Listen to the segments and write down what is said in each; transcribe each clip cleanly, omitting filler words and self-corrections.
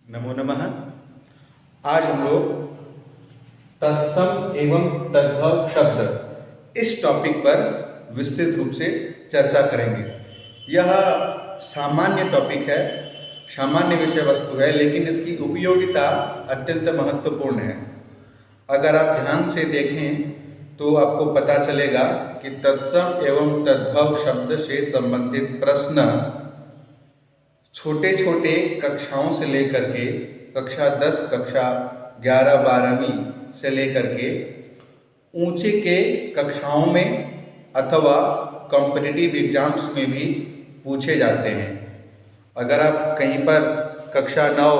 नमो नमः। आज हम लोग तत्सम एवं तद्भव शब्द इस टॉपिक पर विस्तृत रूप से चर्चा करेंगे। यह सामान्य टॉपिक है, सामान्य विषय वस्तु है, लेकिन इसकी उपयोगिता अत्यंत महत्वपूर्ण है। अगर आप ध्यान से देखें तो आपको पता चलेगा कि तत्सम एवं तद्भव शब्द से संबंधित प्रश्न छोटे छोटे कक्षाओं से लेकर के कक्षा 10, कक्षा 11, 12वीं से लेकर के ऊंचे के कक्षाओं में अथवा कॉम्पिटिटिव एग्जाम्स में भी पूछे जाते हैं। अगर आप कहीं पर कक्षा 9,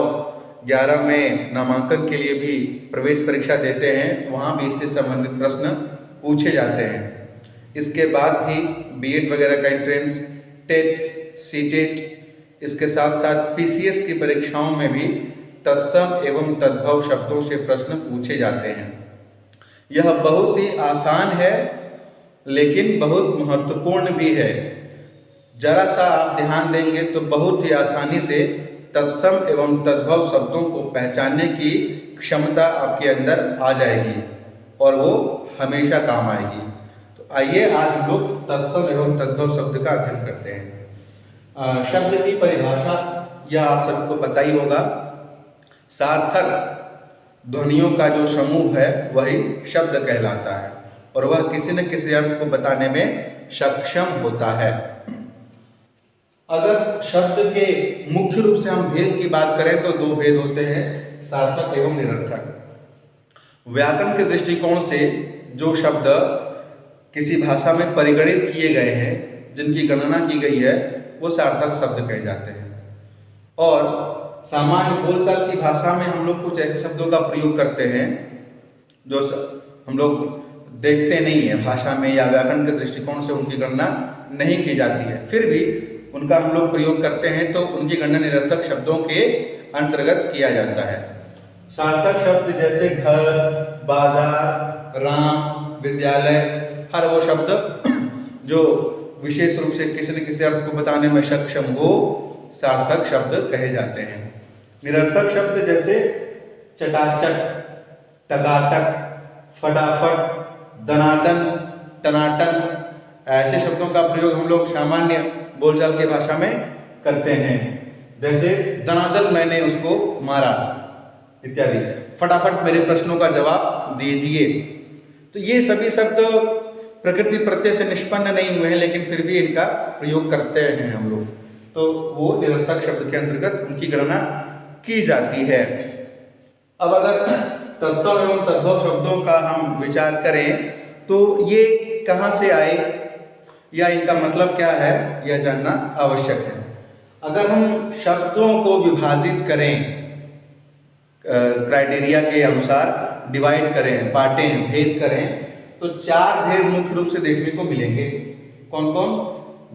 11 में नामांकन के लिए भी प्रवेश परीक्षा देते हैं, वहाँ भी इससे संबंधित प्रश्न पूछे जाते हैं। इसके बाद भी बीएड वगैरह का एंट्रेंस, टेट, सीटेट, इसके साथ साथ पीसीएस की परीक्षाओं में भी तत्सम एवं तद्भव शब्दों से प्रश्न पूछे जाते हैं। यह बहुत ही आसान है, लेकिन बहुत महत्वपूर्ण भी है। जरा सा आप ध्यान देंगे तो बहुत ही आसानी से तत्सम एवं तद्भव शब्दों को पहचानने की क्षमता आपके अंदर आ जाएगी और वो हमेशा काम आएगी। तो आइए आज हम लोग तत्सम एवं तद्भव शब्द का अध्ययन करते हैं। शब्द की परिभाषा यह आप सबको पता ही होगा। सार्थक ध्वनियों का जो समूह है वही शब्द कहलाता है और वह किसी न किसी अर्थ को बताने में सक्षम होता है। अगर शब्द के मुख्य रूप से हम भेद की बात करें तो दो भेद होते हैं, सार्थक एवं निरर्थक। व्याकरण के दृष्टिकोण से जो शब्द किसी भाषा में परिगणित किए गए हैं, जिनकी गणना की गई है, वो सार्थक शब्द कहे जाते हैं। और सामान्य बोलचाल की भाषा में हम लोग कुछ ऐसे शब्दों का प्रयोग करते हैं जो हम लोग देखते नहीं है भाषा में, या व्याकरण के दृष्टिकोण से उनकी गणना नहीं की जाती है, फिर भी उनका हम लोग प्रयोग करते हैं, तो उनकी गणना निरर्थक शब्दों के अंतर्गत किया जाता है। सार्थक शब्द जैसे घर, बाजार, राम, विद्यालय, हर वो शब्द जो विशेष रूप से किसी न किसी अर्थ को बताने में सक्षम हो, सार्थक शब्द कहे जाते हैं। निरर्थक शब्द जैसे चटाचट, टकाटक, फटाफट, दनादन, टनाटन, ऐसे शब्दों का प्रयोग हम लोग सामान्य बोलचाल की भाषा में करते हैं। जैसे दनादन मैंने उसको मारा इत्यादि। फटाफट मेरे प्रश्नों का जवाब दीजिए। तो ये सभी शब्द प्रकृति प्रत्यय से निष्पन्न नहीं हुए हैं, लेकिन फिर भी इनका प्रयोग करते हैं हम लोग, तो वो निरर्थक शब्द के अंतर्गत उनकी गणना की जाती है। अब अगर तत्सम एवं तद्भव शब्दों का हम विचार करें तो ये कहाँ से आए या इनका मतलब क्या है, यह जानना आवश्यक है। अगर हम शब्दों को विभाजित करें, क्राइटेरिया के अनुसार डिवाइड करें, बांटें, भेद करें, तो चार भेद मुख्य रूप से देखने को मिलेंगे। कौन कौन?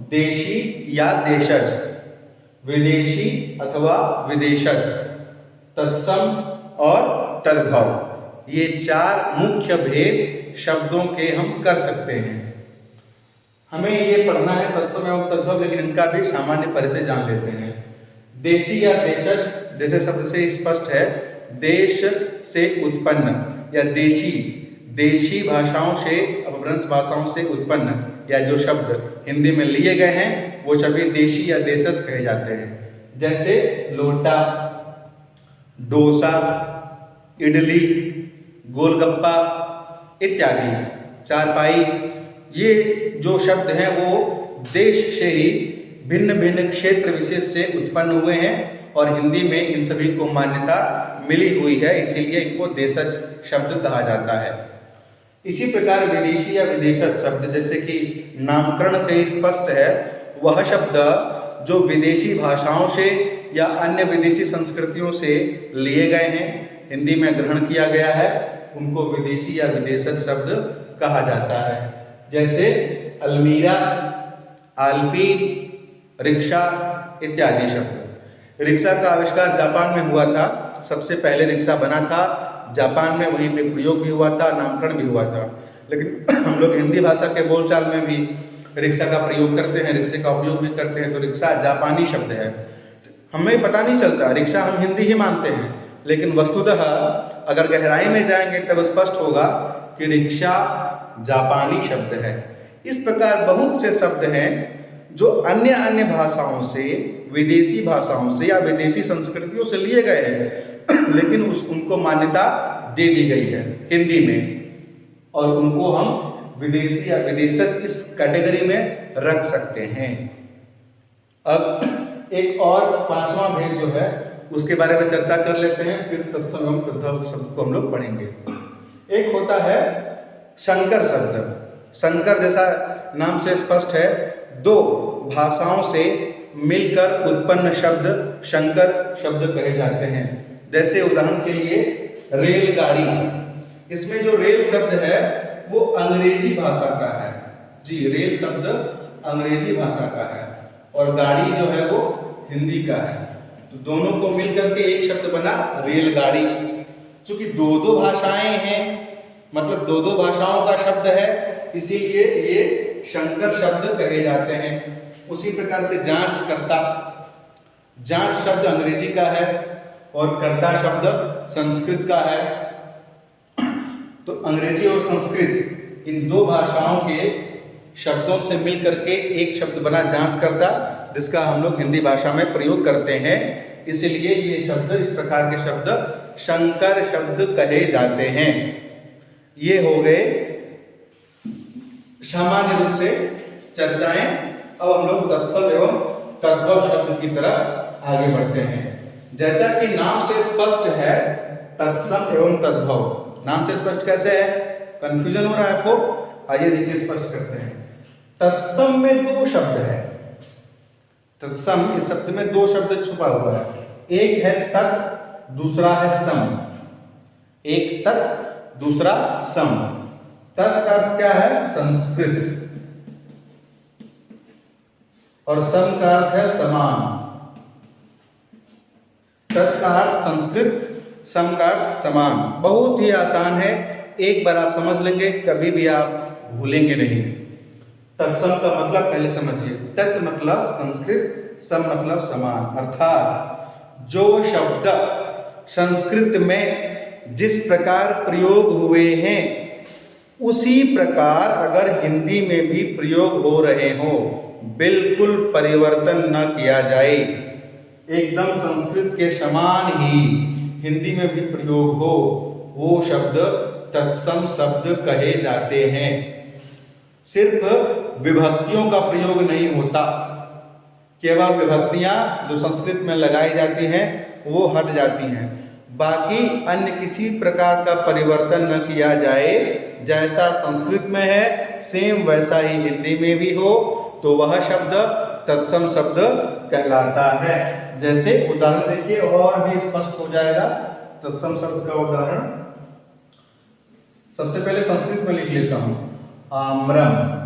देशी या देशज, विदेशी अथवा विदेशज, तत्सम और तद्भव। ये चार मुख्य भेद शब्दों के हम कर सकते हैं। हमें ये पढ़ना है तत्सम एवं तद्भव, लेकिन इनका भी सामान्य परिचय जान लेते हैं। देशी या देशज जैसे शब्द से स्पष्ट है, देश से उत्पन्न या देशी भाषाओं से, अपभ्रंश भाषाओं से उत्पन्न या जो शब्द हिंदी में लिए गए हैं वो सभी देशी या देशज कहे जाते हैं। जैसे लोटा, डोसा, इडली, गोलगप्पा इत्यादि, चारपाई, ये जो शब्द हैं वो देश से ही भिन्न भिन्न क्षेत्र विशेष से उत्पन्न हुए हैं और हिंदी में इन सभी को मान्यता मिली हुई है, इसीलिए इनको देशज शब्द कहा जाता है। इसी प्रकार विदेशी या विदेशज शब्द जैसे कि नामकरण से स्पष्ट है, वह शब्द जो विदेशी भाषाओं से या अन्य विदेशी संस्कृतियों से लिए गए हैं, हिंदी में ग्रहण किया गया है, उनको विदेशी या विदेशज शब्द कहा जाता है। जैसे अलमीरा, आलपी, रिक्शा इत्यादि शब्द। रिक्शा का आविष्कार जापान में हुआ था, सबसे पहले रिक्शा बना था जापान में, वहीं पे प्रयोग भी हुआ था, नामकरण भी हुआ था। लेकिन हम लोग हिंदी भाषा के बोलचाल में भी रिक्शा का प्रयोग करते हैं, रिक्शे का उपयोग भी करते हैं, तो रिक्शा जापानी शब्द है। हमें पता नहीं चलता, रिक्शा हम हिंदी ही मानते हैं, लेकिन वस्तुतः अगर गहराई में जाएंगे तब स्पष्ट होगा कि रिक्शा जापानी शब्द है। इस प्रकार बहुत से शब्द हैं जो अन्य अन्य भाषाओं से, विदेशी भाषाओं से या विदेशी संस्कृतियों से लिए गए हैं, लेकिन उनको मान्यता दे दी गई है हिंदी में, और उनको हम विदेशी या विदेशज इस कैटेगरी में रख सकते हैं। अब एक और पांचवा भेद जो है उसके बारे में चर्चा कर लेते हैं, फिर तत्सम एवं तद्भव शब्द को हम लोग पढ़ेंगे। एक होता है संकर शब्द। संकर जैसा नाम से स्पष्ट है, दो भाषाओं से मिलकर उत्पन्न शब्द संकर शब्द कहे जाते हैं। जैसे उदाहरण के लिए रेलगाड़ी, इसमें जो रेल शब्द है वो अंग्रेजी भाषा का है। जी, रेल शब्द अंग्रेजी भाषा का है और गाड़ी जो है वो हिंदी का है, तो दोनों को मिलकर के एक शब्द बना रेलगाड़ी। चूंकि दो दो भाषाएं हैं, मतलब दो दो भाषाओं का शब्द है, इसीलिए ये संकर शब्द कहे जाते हैं। उसी प्रकार से जांचकर्ता, जांच शब्द अंग्रेजी का है और कर्ता शब्द संस्कृत का है। तो अंग्रेजी और संस्कृत इन दो भाषाओं के शब्दों से मिलकर के एक शब्द बना जांचकर्ता, जिसका हम लोग हिंदी भाषा में प्रयोग करते हैं। इसलिए ये शब्द, इस प्रकार के शब्द संकर शब्द कहे जाते हैं। ये हो गए सामान्य रूप से चर्चाएं। अब हम लोग तत्सम एवं तद्भव शब्द की तरफ आगे बढ़ते हैं। जैसा कि नाम से स्पष्ट है तत्सम एवं तद्भव, नाम से स्पष्ट कैसे है? कंफ्यूजन हो रहा है आपको? आइए देखिए, स्पष्ट करते हैं। तत्सम में दो शब्द है। तत्सम, इस शब्द में दो शब्द छुपा हुआ है, एक है तत्, दूसरा है सम। एक तत्, दूसरा सम। तत् का अर्थ क्या है? संस्कृत, और सम का अर्थ है समान। तत् का अर्थ संस्कृत, सम का अर्थ समान। बहुत ही आसान है, एक बार आप समझ लेंगे कभी भी आप भूलेंगे नहीं। तत्सम का मतलब पहले समझिए। तत् मतलब संस्कृत, सम मतलब समान। अर्थात जो शब्द संस्कृत में जिस प्रकार प्रयोग हुए हैं उसी प्रकार अगर हिंदी में भी प्रयोग हो रहे हो, बिल्कुल परिवर्तन न किया जाए, एकदम संस्कृत के समान ही हिंदी में भी प्रयोग हो, वो शब्द तत्सम शब्द कहे जाते हैं। सिर्फ विभक्तियों का प्रयोग नहीं होता, केवल विभक्तियां जो संस्कृत में लगाई जाती हैं वो हट जाती हैं, बाकी अन्य किसी प्रकार का परिवर्तन न किया जाए। जैसा संस्कृत में है सेम वैसा ही हिंदी में भी हो, तो वह शब्द तत्सम शब्द कहलाता है। जैसे उदाहरण देखिए और भी स्पष्ट हो जाएगा तत्सम शब्द का उदाहरण। सबसे पहले संस्कृत में लिख लेता हूं, आम्रम।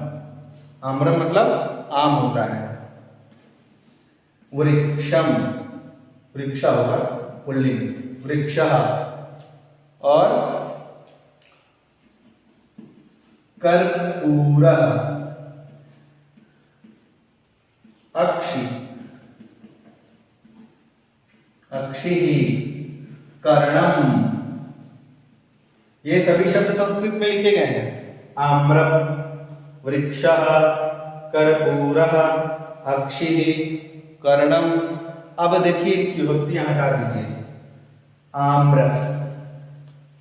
आम्रम मतलब आम होता है। वृक्षम, वृक्षा होगा पुल्लिंग, वृक्षः। और कर्पूरः, अक्षि, अक्षिः, कर्णम। ये सभी शब्द संस्कृत में लिखे गए हैं। आम्रम, वृक्षः, कर्पूरः, अक्षिः, कर्णम। अब देखिए विभक्तियां हटा दीजिए। आम्र,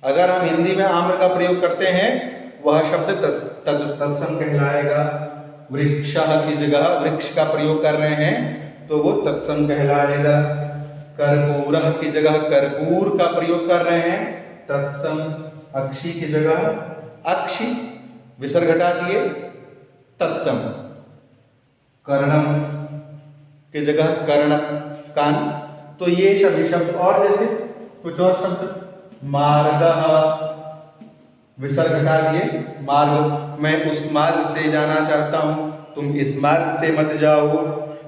अगर हम हिंदी में आम्र का प्रयोग करते हैं वह शब्द तत्सम कहलाएगा। वृक्षः की जगह वृक्ष का प्रयोग कर रहे हैं तो वो तत्सम कहलाएगा। कर्पूरः की जगह कर्पूर का प्रयोग कर रहे हैं, तत्सम। अक्षि की जगह अक्षि विसर्ग हटा दिए, तत्सम। कर्णम की जगह कर्ण, कान। तो ये सभी शब्द, और जैसे कुछ और शब्द, मार्गः, विसर्ग हटा दिए, मार्ग, मैं उस मार्ग से जाना चाहता हूं, तुम इस मार्ग से मत जाओ।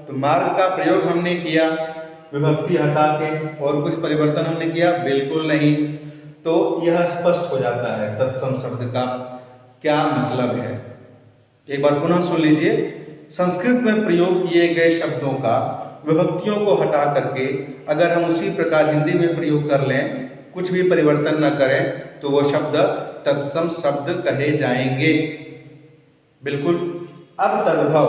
तो मार्ग का प्रयोग हमने किया विभक्ति हटा के, और कुछ परिवर्तन हमने किया? बिल्कुल नहीं। तो यह स्पष्ट हो जाता है तत्सम शब्द का क्या मतलब है। एक बार पुनः सुन लीजिए। संस्कृत में प्रयोग किए गए शब्दों का विभक्तियों को हटा करके अगर हम उसी प्रकार हिंदी में प्रयोग कर लें, कुछ भी परिवर्तन न करें, तो वो शब्द तत्सम शब्द कहे जाएंगे। बिल्कुल। अब तद्भव,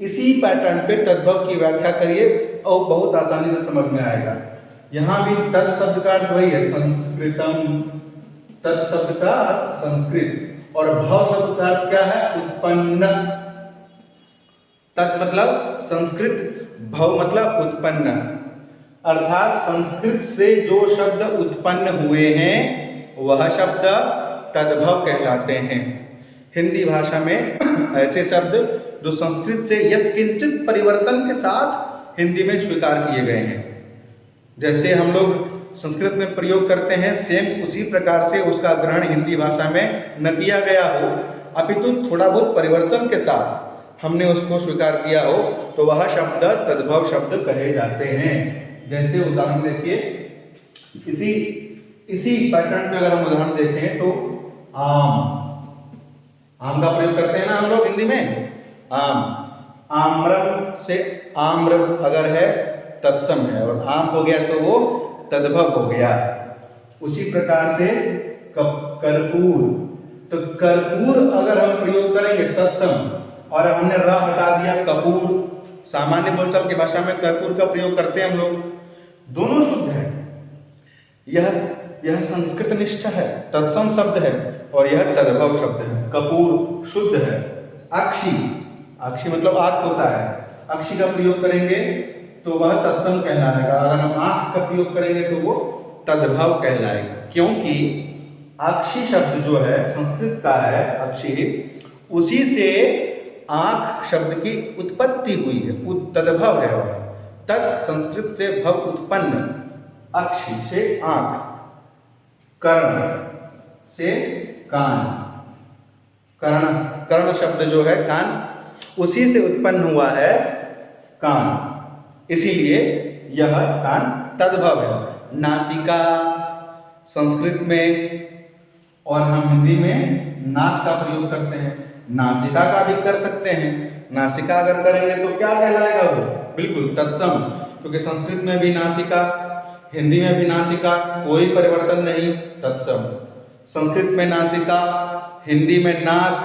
इसी पैटर्न पे तद्भव की व्याख्या करिए और बहुत आसानी से समझ में आएगा। यहां भी तत् शब्द का अर्थ वही है, संस्कृतम। तत् शब्द का अर्थ संस्कृत, और भव शब्द का अर्थ क्या है? उत्पन्न। तत् मतलब संस्कृत, भव मतलब उत्पन्न, अर्थात संस्कृत से जो शब्द उत्पन्न हुए हैं वह शब्द तद्भव कहलाते हैं। हिंदी भाषा में ऐसे शब्द जो संस्कृत से यत्किंचित परिवर्तन के साथ हिंदी में स्वीकार किए गए हैं, जैसे हम लोग संस्कृत में प्रयोग करते हैं, सेम उसी प्रकार से उसका ग्रहण हिंदी भाषा में न किया गया हो, अपितु थोड़ा बहुत परिवर्तन के साथ हमने उसको स्वीकार किया हो, तो वह शब्द तद्भव शब्द कहे जाते हैं। जैसे उदाहरण देखिए, इसी पैटर्न पे अगर हम उदाहरण देखें तो आम का प्रयोग करते हैं ना हम लोग हिंदी में, आम। आम्रम से आम्र अगर है तत्सम है, और आम हो गया तो वो तद्भव हो गया। उसी प्रकार से कर्पूर, तो कर्पूर अगर हम प्रयोग करेंगे तत्सम, और हमने र हटा दिया कपूर, सामान्य बोलचाल की भाषा में कर्पूर का प्रयोग करते हैं हम लोग, दोनों शुद्ध है। यह संस्कृत निष्ठ है, तत्सम शब्द है, और यह तद्भव शब्द है। कपूर शुद्ध है। अक्षी, अक्षी मतलब आंख होता है, अक्षी का प्रयोग करेंगे तो वह तत्सम कहलाएगा। अगर हम आंख का प्रयोग करेंगे तो वो तद्भव कहलाएगा, क्योंकि अक्षी शब्द जो है संस्कृत का है, अक्षी, उसी से आंख शब्द की उत्पत्ति हुई है, तद्भव है वह। तत् संस्कृत से भव उत्पन्न, अक्षी से आंख, कर्ण से कान, कर्ण शब्द जो है कान, उसी से उत्पन्न हुआ है कान, इसीलिए यह कान तद्भव है। नासिका संस्कृत में, और हम हिंदी में नाक का प्रयोग करते हैं, नासिका का भी कर सकते हैं। नासिका अगर करेंगे तो क्या कहलाएगा वो? बिल्कुल तत्सम, क्योंकि संस्कृत में भी नासिका, हिंदी में भी नासिका, कोई परिवर्तन नहीं, तत्सम। संस्कृत में नासिका, हिंदी में नाक,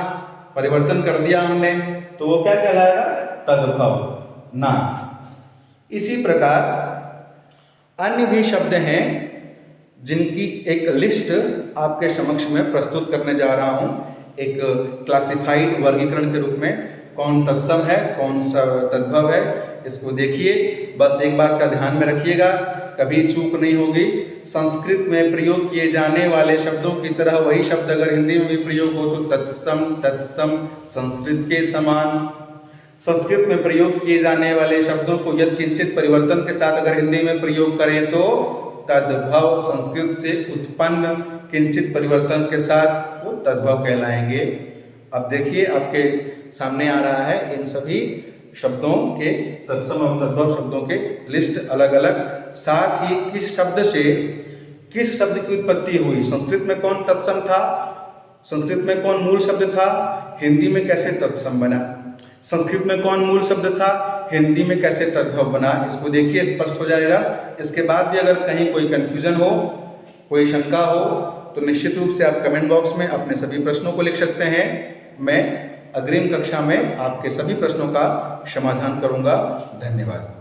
परिवर्तन कर दिया हमने, तो वो क्या कहलाएगा? तद्भव, नाक। इसी प्रकार अन्य भी शब्द हैं जिनकी एक लिस्ट आपके समक्ष में प्रस्तुत करने जा रहा हूं, एक क्लासिफाइड वर्गीकरण के रूप में। कौन तत्सम है, कौन सा तद्भव है, इसको देखिए। बस एक बात का ध्यान में रखिएगा, कभी चूक नहीं होगी। संस्कृत में प्रयोग किए जाने वाले शब्दों की तरह वही शब्द अगर हिंदी में भी प्रयोग हो तो तत्सम संस्कृत के समान। संस्कृत में प्रयोग किए जाने वाले शब्दों को यत्किंचित परिवर्तन के साथ अगर हिंदी में प्रयोग करें तो तद्भव, संस्कृत से उत्पन्न किंचित परिवर्तन के साथ वो तद्भव कहलाएंगे। अब देखिए आपके सामने आ रहा है इन सभी शब्दों के, तत्सम और तद्भव शब्दों के लिस्ट अलग अलग, साथ ही किस शब्द से किस शब्द की उत्पत्ति हुई। संस्कृत में कौन तत्सम था, संस्कृत में कौन मूल शब्द था, हिंदी में कैसे तत्सम बना। संस्कृत में कौन मूल शब्द था, हिंदी में कैसे तद्भव बना, इसको देखिए, स्पष्ट हो जाएगा। इसके बाद भी अगर कहीं कोई कंफ्यूजन हो, कोई शंका हो, तो निश्चित रूप से आप कमेंट बॉक्स में अपने सभी प्रश्नों को लिख सकते हैं। मैं अग्रिम कक्षा में आपके सभी प्रश्नों का समाधान करूंगा। धन्यवाद।